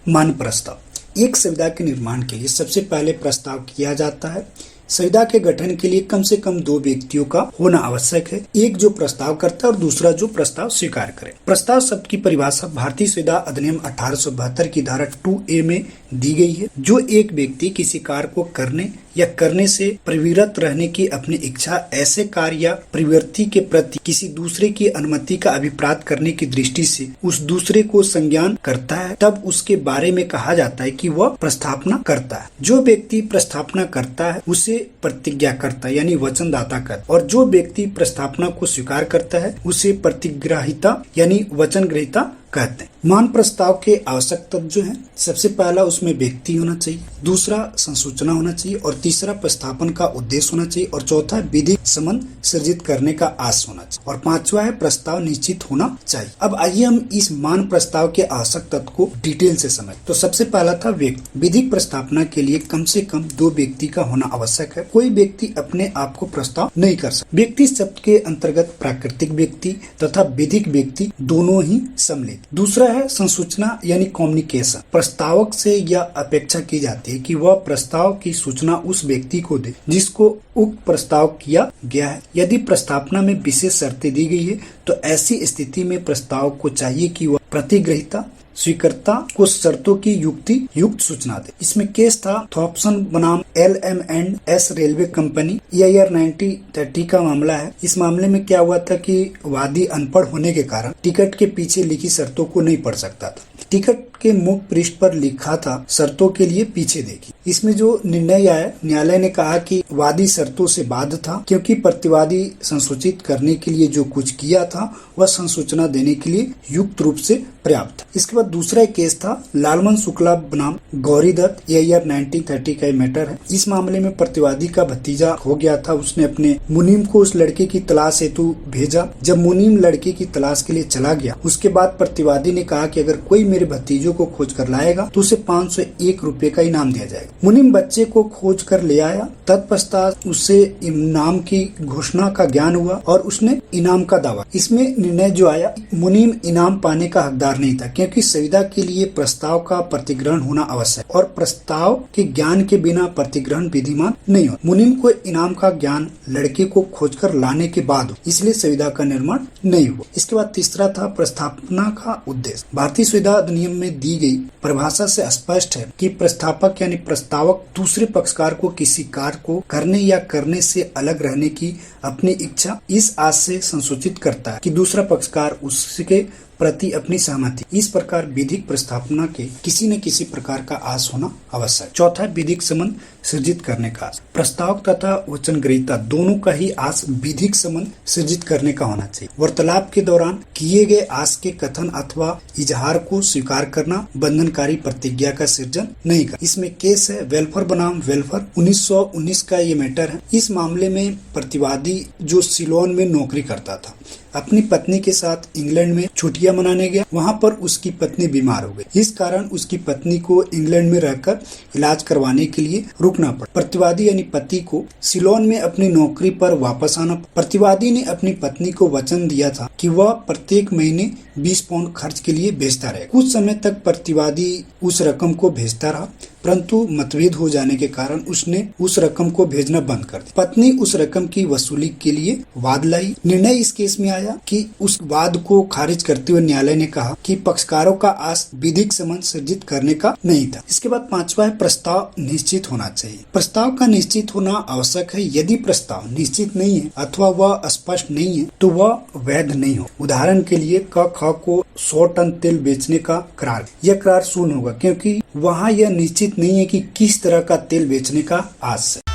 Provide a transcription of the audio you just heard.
मान प्रस्ताव। एक संविदा के निर्माण के लिए सबसे पहले प्रस्ताव किया जाता है। संविदा के गठन के लिए कम से कम 2 व्यक्तियों का होना आवश्यक है, एक जो प्रस्ताव करता है और दूसरा जो प्रस्ताव स्वीकार करे। प्रस्ताव शब्द की परिभाषा भारतीय संविदा अधिनियम 1872 की धारा 2A में दी गई है, जो एक व्यक्ति किसी कार्य को करने या करने से प्रवृत्त रहने की अपनी इच्छा ऐसे कार्य या प्रवृत्ति के प्रति किसी दूसरे की अनुमति का अभिप्राय करने की दृष्टि से उस दूसरे को संज्ञान करता है, तब उसके बारे में कहा जाता है कि वह प्रस्थापना करता है। जो व्यक्ति प्रस्थापना करता है उसे प्रतिज्ञा करता यानी वचनदाता करता, और जो व्यक्ति प्रस्थापना को स्वीकार करता है उसे प्रतिग्राहिता यानी वचन ग्रहीता कहते हैं। मान प्रस्ताव के आवश्यक तत्व जो है, सबसे पहला उसमें व्यक्ति होना चाहिए, दूसरा संसूचना होना चाहिए, और तीसरा प्रस्थापन का उद्देश्य होना चाहिए, और चौथा विधिक संबंध सृजित करने का आस होना चाहिए, और पांचवा है प्रस्ताव निश्चित होना चाहिए। अब आइए हम इस मान प्रस्ताव के आवश्यक तत्व को डिटेल से समझ। तो सबसे पहला था व्यक्ति। विधिक प्रस्थापना के लिए कम से कम 2 व्यक्ति का होना आवश्यक है। कोई व्यक्ति अपने आप को प्रस्ताव नहीं कर सकता। व्यक्ति शब्द के अंतर्गत प्राकृतिक व्यक्ति तथा विधिक व्यक्ति दोनों ही सम्मिलित। दूसरा है संसूचना यानी कम्युनिकेशन। प्रस्तावक से यह अपेक्षा की जाती है कि वह प्रस्ताव की सूचना उस व्यक्ति को दे जिसको उक्त प्रस्ताव किया गया है। यदि प्रस्तावना में विशेष शर्तें दी गई है तो ऐसी स्थिति में प्रस्ताव को चाहिए कि वह प्रतिग्रहीता स्वीकर्ता को शर्तों की युक्त सूचना दे। इसमें केस था थॉम्पसन बनाम LM&S रेलवे कंपनी, ईयर 1930 का मामला है। इस मामले में क्या हुआ था कि वादी अनपढ़ होने के कारण टिकट के पीछे लिखी शर्तों को नहीं पढ़ सकता था। टिकट के मुख पृष्ठ पर लिखा था शर्तों के लिए पीछे देखिए। इसमें जो निर्णय आया, न्यायालय ने कहा कि वादी शर्तों से बाध्य था क्योंकि प्रतिवादी संसूचित करने के लिए जो कुछ किया था वह संसूचना देने के लिए युक्त रूप से पर्याप्त था। इसके बाद दूसरा केस था लालमन शुक्ला बनाम गौरी दत्त, ईयर 1930 का मैटर है। इस मामले में प्रतिवादी का भतीजा हो गया था। उसने अपने मुनीम को उस लड़के की तलाश हेतु भेजा। जब मुनीम लड़के की तलाश के लिए चला गया, उसके बाद प्रतिवादी ने कहा कि अगर कोई मेरे भतीजों को खोज कर लाएगा तो उसे 501 रुपए का इनाम दिया जाएगा। मुनीम बच्चे को खोज कर ले आया। तत्पश्चात उससे इनाम की घोषणा का ज्ञान हुआ और उसने इनाम का दावा। इसमें निर्णय जो आया, मुनीम इनाम पाने का हकदार नहीं था क्योंकि संविदा के लिए प्रस्ताव का प्रतिग्रहण होना आवश्यक और प्रस्ताव के ज्ञान के बिना प्रतिग्रहण विधिमान नहीं हो। मुनीम को इनाम का ज्ञान लड़के को खोजकर लाने के बाद इसलिए संविदा का निर्माण नहीं हुआ। इसके बाद तीसरा था प्रस्थापना का उद्देश्य। भारतीय संविदा अधिनियम में दी गई परिभाषा से स्पष्ट है कि प्रस्तावक यानी प्रस्तावक दूसरे पक्षकार को किसी कार्य को करने या करने से अलग रहने की अपनी इच्छा इस आस से संसूचित करता है कि दूसरा पक्षकार उसके प्रति अपनी सहमति। इस प्रकार विधिक प्रस्थापना के किसी न किसी प्रकार का आस होना आवश्यक। चौथा, विधिक संबंध सृजित करने का आस। प्रस्तावक तथा वचन ग्रहीता दोनों का ही आस विधिक संबंध सृजित करने का होना चाहिए। वार्तालाप के दौरान किए गए आस के कथन अथवा इजहार को स्वीकार करना बंधनकारी प्रतिज्ञा का सृजन नहीं कर। इसमें केस है वेलफेयर बनाम वेलफेयर, 1919 का ये मैटर है। इस मामले में प्रतिवादी जो सिलोन में नौकरी करता था अपनी पत्नी के साथ इंग्लैंड में छुट्टियां मनाने गया। वहां पर उसकी पत्नी बीमार हो गई। इस कारण उसकी पत्नी को इंग्लैंड में रहकर इलाज करवाने के लिए रुकना पड़ा। प्रतिवादी यानी पति को सिलोन में अपनी नौकरी पर वापस आना। प्रतिवादी ने अपनी पत्नी को वचन दिया था कि वह प्रत्येक महीने 20 पाउंड खर्च के लिए भेजता रहेगा। कुछ समय तक प्रतिवादी उस रकम को भेजता रहा, परंतु मतभेद हो जाने के कारण उसने उस रकम को भेजना बंद कर दिया। पत्नी उस रकम की वसूली के लिए वाद लाई। निर्णय इस केस में आया कि उस वाद को खारिज करते हुए न्यायालय ने कहा कि पक्षकारों का आस विधिक संबंध सृजित करने का नहीं था। इसके बाद पांचवा है प्रस्ताव निश्चित होना चाहिए। प्रस्ताव का निश्चित होना आवश्यक है। यदि प्रस्ताव निश्चित नहीं है अथवा वह स्पष्ट नहीं है तो वह वैध नहीं हो। उदाहरण के लिए क ख को 100 टन तेल बेचने का करार, यह करार शून्य होगा क्योंकि वहाँ यह निश्चित नहीं है कि किस तरह का तेल बेचने का आस है।